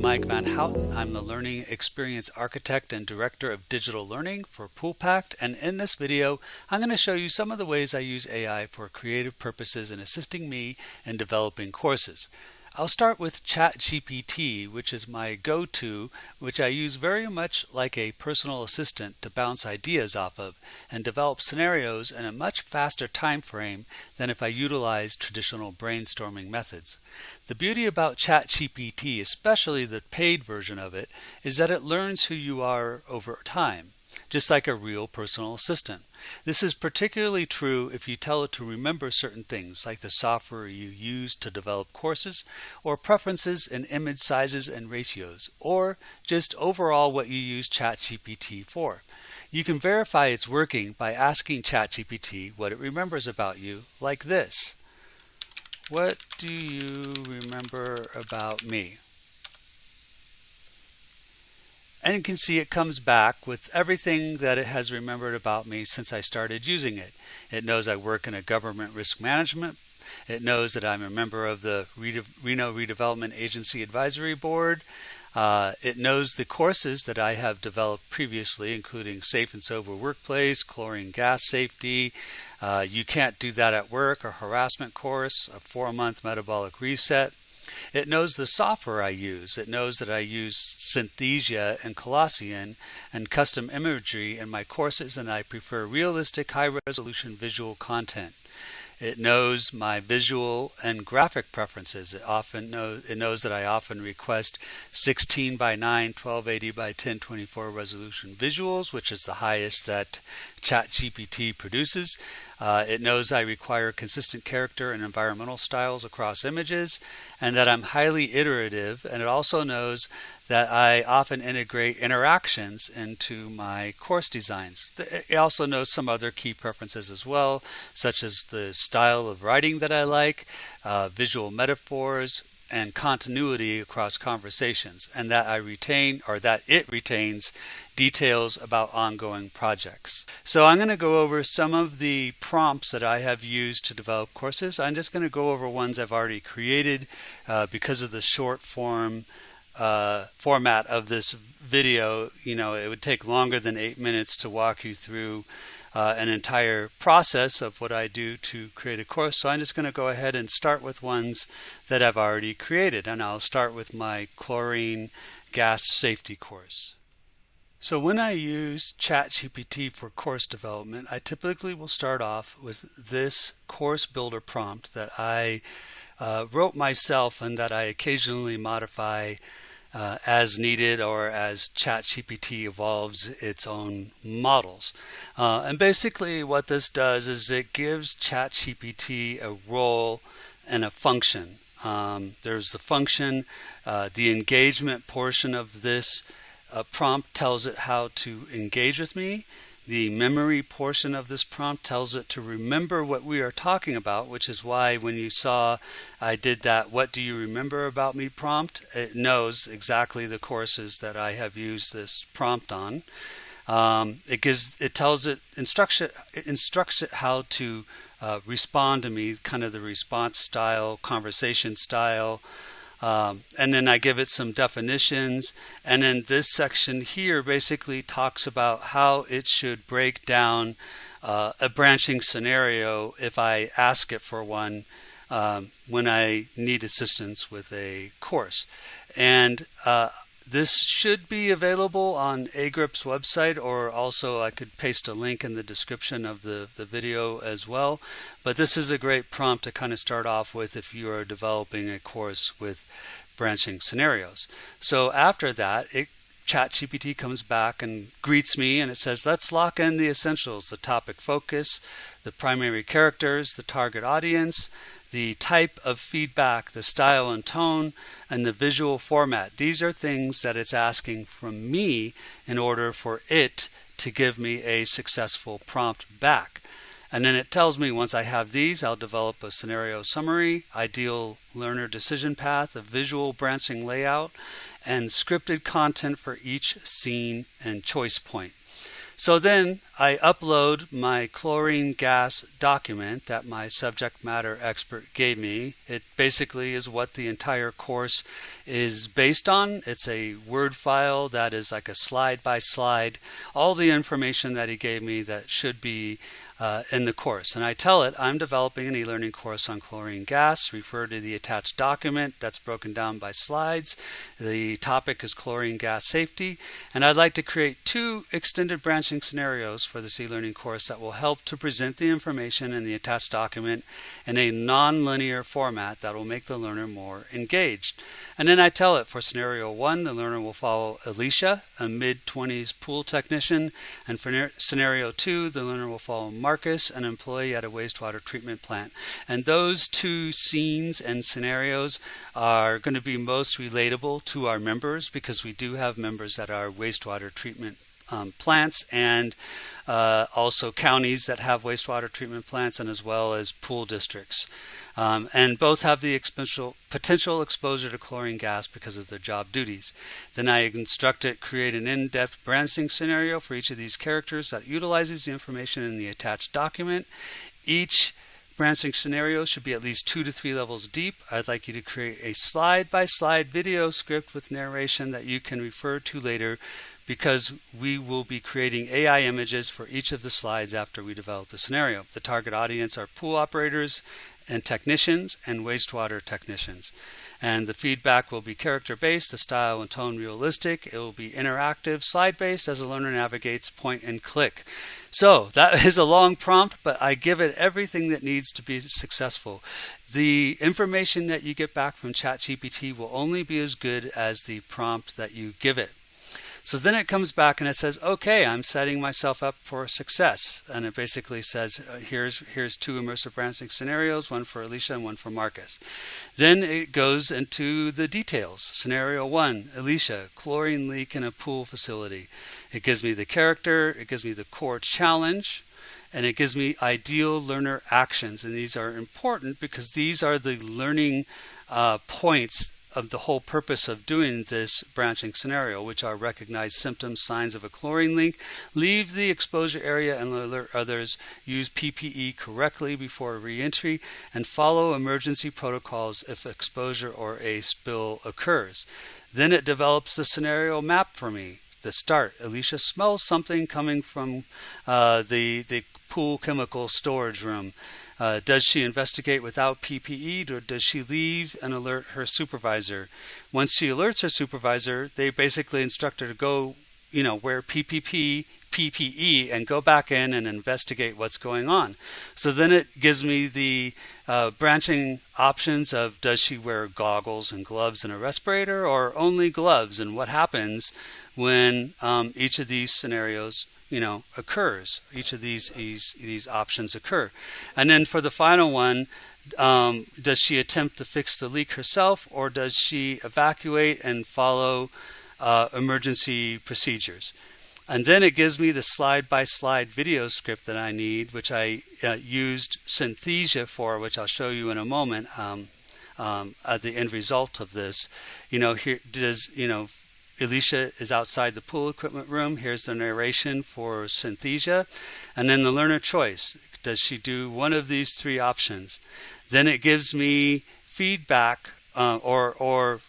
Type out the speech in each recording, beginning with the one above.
Mike Van Houten. I'm the Learning Experience Architect and Director of Digital Learning for PoolPact, and in this video I'm going to show you some of the ways I use AI for creative purposes in assisting me in developing courses. I'll start with ChatGPT, which is my go-to, which I use very much like a personal assistant to bounce ideas off of and develop scenarios in a much faster time frame than if I utilized traditional brainstorming methods. The beauty about ChatGPT, especially the paid version of it, is that it learns who you are over time, just like a real personal assistant. This is particularly true if you tell it to remember certain things like the software you use to develop courses, or preferences in image sizes and ratios, or just overall what you use ChatGPT for. You can verify it's working by asking ChatGPT what it remembers about you, like this. What do you remember about me? And you can see it comes back with everything that it has remembered about me since I started using it. It knows I work in a government risk management. It knows that I'm a member of the Reno Redevelopment Agency Advisory Board. It knows the courses that I have developed previously, including Safe and Sober Workplace, Chlorine Gas Safety, You Can't Do That at Work, a harassment course, a 4-month metabolic reset. It knows the software I use. It knows that I use Synthesia and Colossian and custom imagery in my courses, and I prefer realistic, high-resolution visual content. It knows my visual and graphic preferences. It knows that I often request 16 by 9, 1280 by 1024 resolution visuals, which is the highest that ChatGPT produces. It knows I require consistent character and environmental styles across images, and that I'm highly iterative. And it also knows that I often integrate interactions into my course designs. It also knows some other key preferences as well, such as the style of writing that I like, visual metaphors, and continuity across conversations, and that I retain, or that it retains, details about ongoing projects. So I'm going to go over some of the prompts that I have used to develop courses. I'm just going to go over ones I've already created because of the short form format of this video. It would take longer than 8 minutes to walk you through an entire process of what I do to create a course. So I'm just going to go ahead and start with ones that I've already created, and I'll start with my chlorine gas safety course. So when I use ChatGPT for course development, I typically will start off with this course builder prompt that I wrote myself and that I occasionally modify as needed or as ChatGPT evolves its own models. And basically what this does is it gives ChatGPT a role and a function. There's the function, the engagement portion of this prompt tells it how to engage with me. The memory portion of this prompt tells it to remember what we are talking about, which is why when you saw I did that "What do you remember about me" prompt, it knows exactly the courses that I have used this prompt on. Instructs it how to respond to me, kind of the response style, conversation style. And then I give it some definitions, and then this section here basically talks about how it should break down a branching scenario if I ask it for one when I need assistance with a course. And this should be available on AGRIP's website, or also I could paste a link in the description of the video as well. But this is a great prompt to kind of start off with if you are developing a course with branching scenarios. So after that, ChatGPT comes back and greets me, and it says, let's lock in the essentials: the topic focus, the primary characters, the target audience, the type of feedback, the style and tone, and the visual format. These are things that it's asking from me in order for it to give me a successful prompt back. And then it tells me once I have these, I'll develop a scenario summary, ideal learner decision path, a visual branching layout, and scripted content for each scene and choice point. So then I upload my chlorine gas document that my subject matter expert gave me. It basically is what the entire course is based on. It's a Word file that is like a slide by slide, all the information that he gave me that should be in the course. And I tell it I'm developing an e-learning course on chlorine gas. Refer to the attached document that's broken down by slides. The topic is chlorine gas safety, and I'd like to create 2 extended branching scenarios for this e-learning course that will help to present the information in the attached document in a non-linear format that will make the learner more engaged. And then I tell it for scenario 1, the learner will follow Alicia, a mid-20s pool technician, and for scenario 2, the learner will follow Marcus, an employee at a wastewater treatment plant. And those 2 scenes and scenarios are going to be most relatable to our members, because we do have members that are wastewater treatment plants, and also counties that have wastewater treatment plants, and as well as pool districts. And both have the potential exposure to chlorine gas because of their job duties. Then I instruct it create an in-depth branching scenario for each of these characters that utilizes the information in the attached document. Each branching scenario should be at least 2 to 3 levels deep. I'd like you to create a slide-by-slide video script with narration that you can refer to later, because we will be creating AI images for each of the slides after we develop the scenario. The target audience are pool operators and technicians and wastewater technicians. And the feedback will be character-based, the style and tone realistic. It will be interactive, slide-based as the learner navigates point and click. So that is a long prompt, but I give it everything that needs to be successful. The information that you get back from ChatGPT will only be as good as the prompt that you give it. So then it comes back and it says, okay, I'm setting myself up for success. And it basically says, here's 2 immersive branching scenarios, one for Alicia and one for Marcus. Then it goes into the details. Scenario 1, Alicia, chlorine leak in a pool facility. It gives me the character, it gives me the core challenge, and it gives me ideal learner actions. And these are important because these are the learning points of the whole purpose of doing this branching scenario, which are recognize symptoms, signs of a chlorine leak, leave the exposure area and alert others, use PPE correctly before re-entry, and follow emergency protocols if exposure or a spill occurs. Then it develops the scenario map for me. The start, Alicia smells something coming from the pool chemical storage room. Does she investigate without PPE, or does she leave and alert her supervisor? Once she alerts her supervisor, they basically instruct her to go, wear PPE and go back in and investigate what's going on. So then it gives me the branching options of, does she wear goggles and gloves and a respirator, or only gloves, and what happens when each of these scenarios occurs. Each of these options occur. And then for the final one, does she attempt to fix the leak herself, or does she evacuate and follow emergency procedures? And then it gives me the slide-by-slide video script that I need, which I used Synthesia for, which I'll show you in a moment at the end result of this. Alicia is outside the pool equipment room. Here's the narration for Synthesia. And then the learner choice. Does she do one of these 3 options? Then it gives me feedback or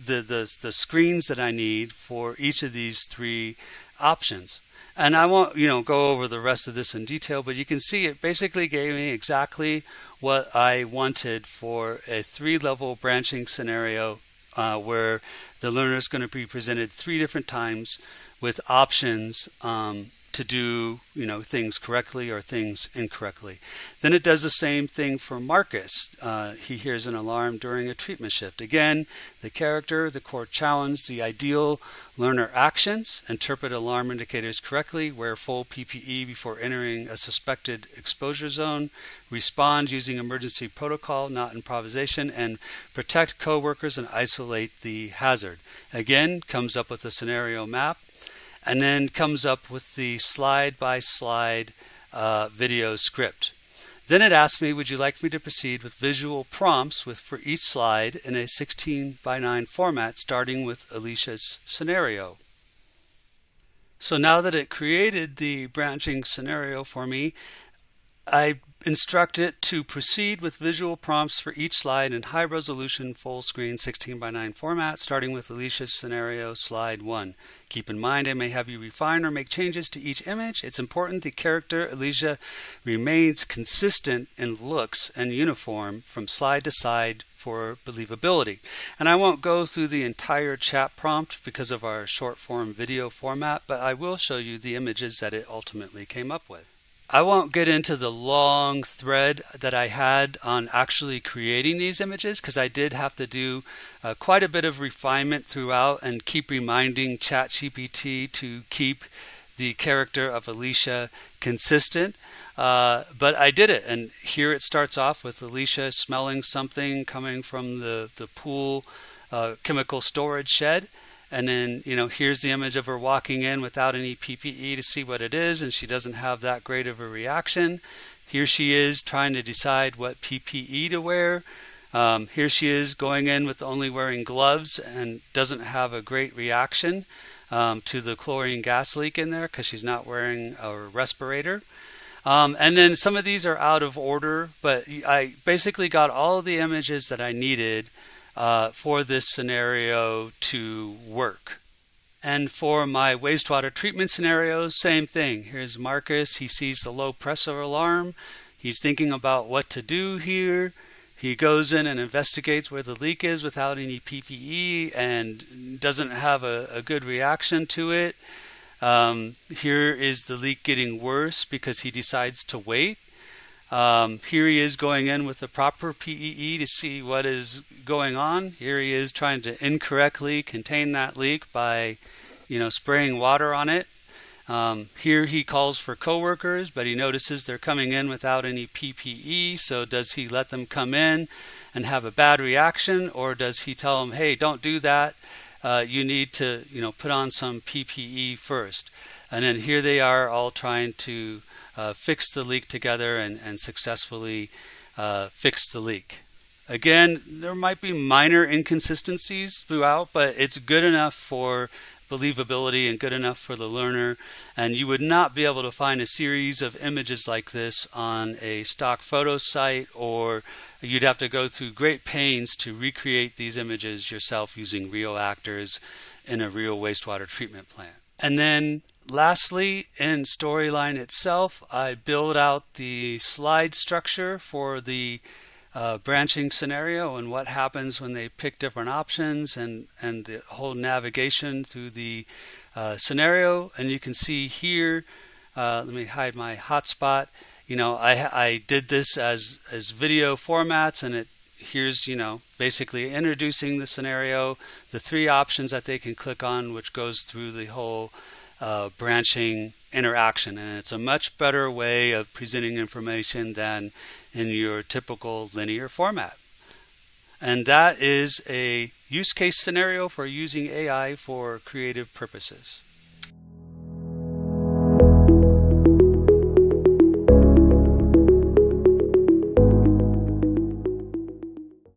the screens that I need for each of these 3 options. And I won't go over the rest of this in detail, but you can see it basically gave me exactly what I wanted for a 3-level branching scenario where the learner is going to be presented 3 different times with options to do things correctly or things incorrectly. Then it does the same thing for Marcus. He hears an alarm during a treatment shift. Again, the character, the core challenge, the ideal learner actions: interpret alarm indicators correctly, wear full PPE before entering a suspected exposure zone, respond using emergency protocol, not improvisation, and protect coworkers and isolate the hazard. Again, comes up with a scenario map, and then comes up with the slide-by-slide video script. Then it asks me, would you like me to proceed with visual prompts for each slide in a 16:9 format, starting with Alicia's scenario? So now that it created the branching scenario for me, I instruct it to proceed with visual prompts for each slide in high resolution full screen 16:9 format, starting with Alicia's scenario, slide 1. Keep in mind I may have you refine or make changes to each image. It's important the character Alicia remains consistent in looks and uniform from slide to slide for believability. And I won't go through the entire chat prompt because of our short form video format, but I will show you the images that it ultimately came up with. I won't get into the long thread that I had on actually creating these images because I did have to do quite a bit of refinement throughout and keep reminding ChatGPT to keep the character of Alicia consistent. But I did it, and here it starts off with Alicia smelling something coming from the pool chemical storage shed. And then, here's the image of her walking in without any PPE to see what it is, and she doesn't have that great of a reaction. Here she is trying to decide what PPE to wear. Here she is going in with only wearing gloves and doesn't have a great reaction to the chlorine gas leak in there because she's not wearing a respirator. And then some of these are out of order, but I basically got all of the images that I needed for this scenario to work. And for my wastewater treatment scenario, same thing. Here's Marcus. He sees the low pressure alarm. He's thinking about what to do here. He goes in and investigates where the leak is without any PPE and doesn't have a good reaction to it. Here is the leak getting worse because he decides to wait. Here he is going in with the proper PPE to see what is going on. Here he is trying to incorrectly contain that leak by, spraying water on it. Here he calls for coworkers, but he notices they're coming in without any PPE. So does he let them come in and have a bad reaction, or does he tell them, hey, don't do that. You need to, put on some PPE first. And then here they are all trying to fix the leak together and successfully fix the leak. Again, there might be minor inconsistencies throughout, but it's good enough for believability and good enough for the learner. And you would not be able to find a series of images like this on a stock photo site, or you'd have to go through great pains to recreate these images yourself using real actors in a real wastewater treatment plant. And then lastly, in Storyline itself, I build out the slide structure for the branching scenario and what happens when they pick different options and the whole navigation through the scenario. And you can see here, let me hide my hotspot. I did this as video formats, and here's basically introducing the scenario, the 3 options that they can click on, which goes through the whole branching interaction. And it's a much better way of presenting information than in your typical linear format. And that is a use case scenario for using AI for creative purposes.